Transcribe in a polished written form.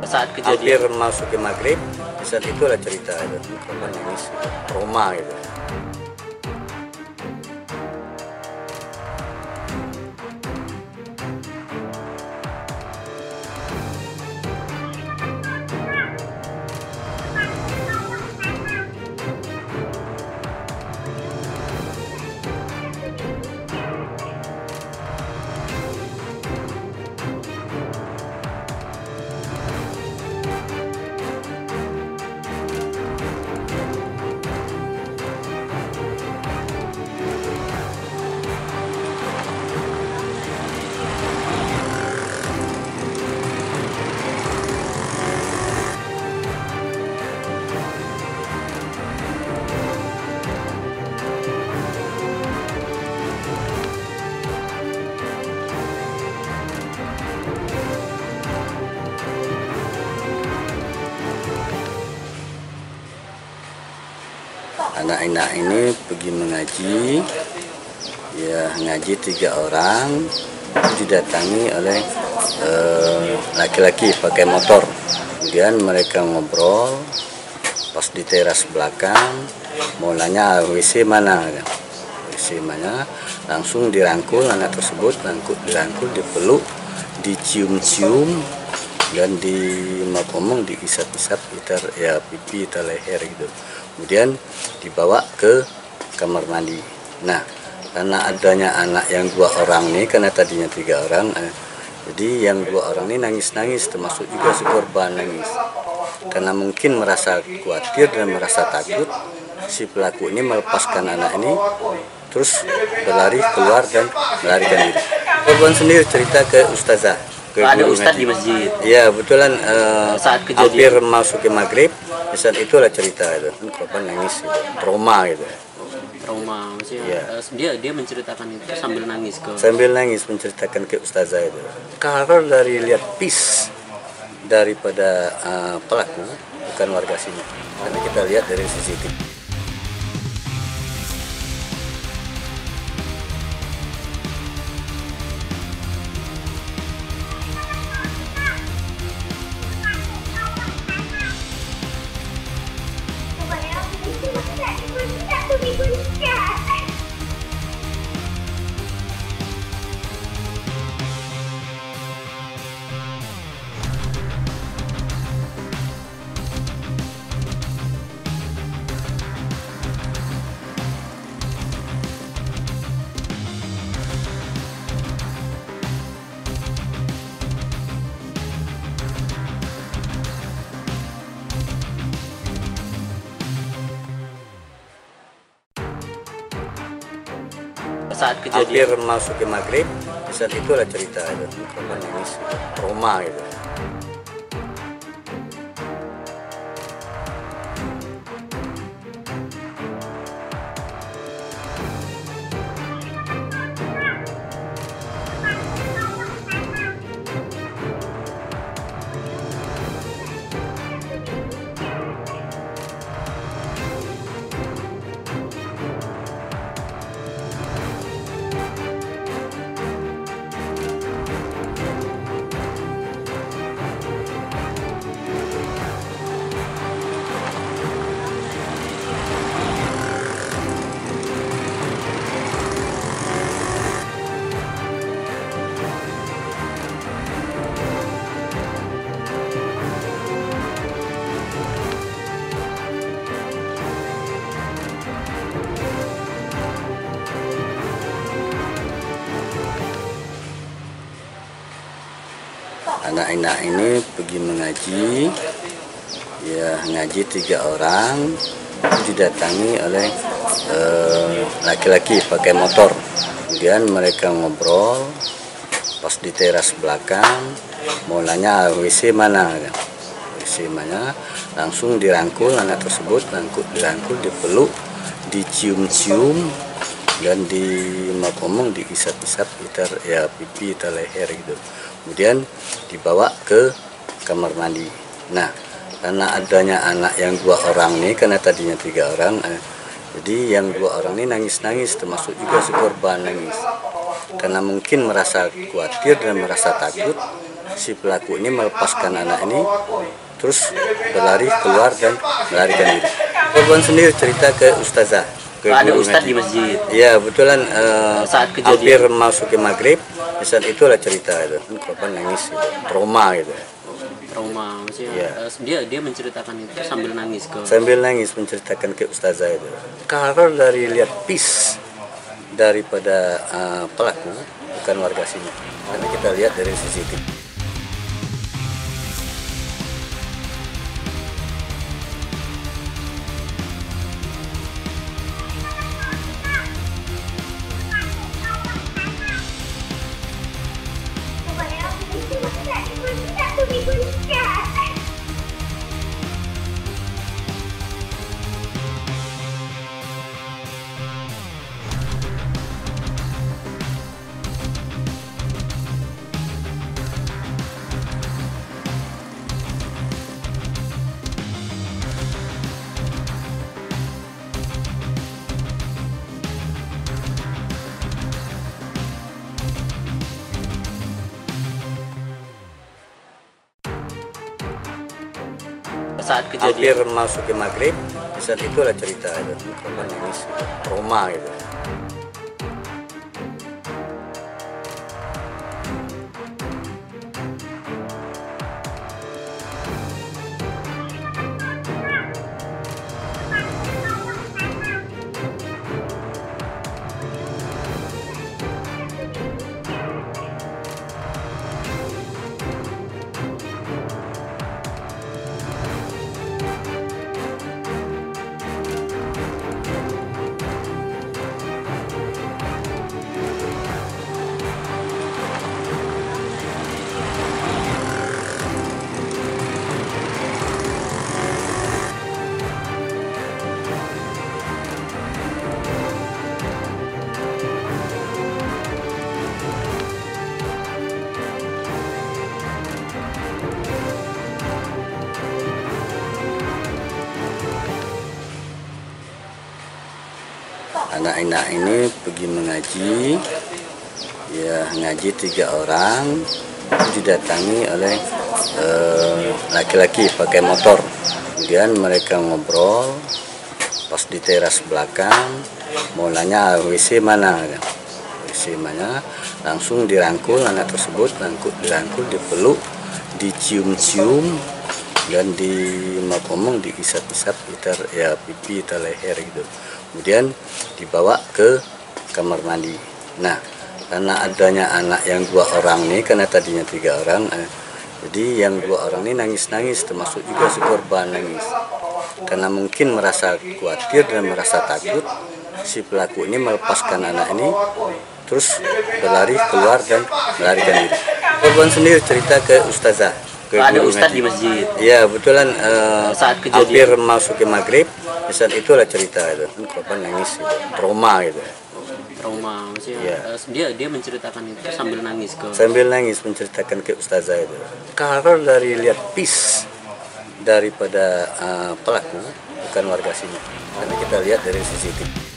Saat kejadian hampir masuk ke maghrib, saat itu ada cerita itu korban nangis trauma gitu. Anak-anak ini pergi mengaji, ya ngaji 3 orang, didatangi oleh laki-laki pakai motor. Kemudian mereka ngobrol, pas di teras belakang, mau nanya WC mana, WC mana, langsung dirangkul anak tersebut, dirangkul, dipeluk, dicium-cium, dan ngomong diisap-isap ya pipi atau leher gitu. Kemudian dibawa ke kamar mandi. Nah, karena adanya anak yang 2 orang nih, karena tadinya 3 orang, jadi yang 2 orang ini nangis-nangis, termasuk juga si korban nangis. Karena mungkin merasa khawatir dan merasa takut, si pelaku ini melepaskan anak ini, terus berlari keluar dan melarikan diri. Korban sendiri cerita ke ustazah. ada ustadz di masjid. Iya, betulan saat kejadian hampir masuk ke maghrib, saat itu ada cerita itu, korban nangis, gitu, trauma gitu. Trauma, maksudnya dia menceritakan itu sambil nangis menceritakan ke ustazah itu. Kalau dari lihat pis daripada pelaku bukan warga sini, karena kita lihat dari CCTV. Saat Hampir kejadian masuk ke maghrib, saat itu ada cerita itu, korban nangis, trauma gitu. Anak-anak ini pergi mengaji, ya ngaji 3 orang, didatangi oleh laki-laki pakai motor. Kemudian mereka ngobrol, pas di teras belakang, mau nanya WC mana, WC mana, langsung dirangkul anak tersebut, dirangkul, dipeluk, dicium-cium, dan ngomong diisap-isap ya pipi atau leher gitu. Kemudian dibawa ke kamar mandi. Nah, karena adanya anak yang 2 orang nih, karena tadinya 3 orang, jadi yang 2 orang ini nangis-nangis, termasuk juga si korban nangis. Karena mungkin merasa khawatir dan merasa takut, si pelaku ini melepaskan anak ini terus berlari keluar dan melarikan diri. Korban sendiri cerita ke ustazah, ke ada guru ustadz ngaji. di masjid. Iya, betulan Saat hampir kejadian. masuk ke maghrib, di saat itulah cerita itu. Korban nangis gitu, trauma gitu. Trauma, maksudnya Iya. dia menceritakan itu sambil nangis ke. Sambil nangis menceritakan ke ustazah itu. Kalau dari lihat pis daripada pelaku bukan warga sini. Karena kita lihat dari CCTV. Saat Hampir kejadian. masuk ke maghrib, di saat itulah cerita itu. Korban nangis, trauma gitu. Anak-anak ini pergi mengaji, ya ngaji 3 orang, didatangi oleh laki-laki pakai motor. Kemudian mereka ngobrol, pas di teras belakang, mau nanya WC mana, WC mana, langsung dirangkul anak tersebut, dirangkul, dipeluk, dicium-cium, dan ngomong diisap-isap gitar ya pipi atau leher gitu. Kemudian dibawa ke kamar mandi. Nah, karena adanya anak yang 2 orang nih, karena tadinya 3 orang, jadi yang 2 orang ini nangis-nangis, termasuk juga si korban nangis. Karena mungkin merasa khawatir dan merasa takut, si pelaku ini melepaskan anak ini, terus berlari keluar dan melarikan diri. Korban sendiri cerita ke ustazah, ke Ada guru ustadz ngaji. di masjid. Iya, betulan Saat kejadian. hampir masuk ke maghrib, di saat itulah cerita itu. Korban nangis gitu, trauma gitu. Trauma, maksudnya dia menceritakan itu sambil nangis ke. Sambil nangis menceritakan ke ustazah itu. Kalau dari lihat pis daripada pelaku bukan warga sini. Karena kita lihat dari CCTV.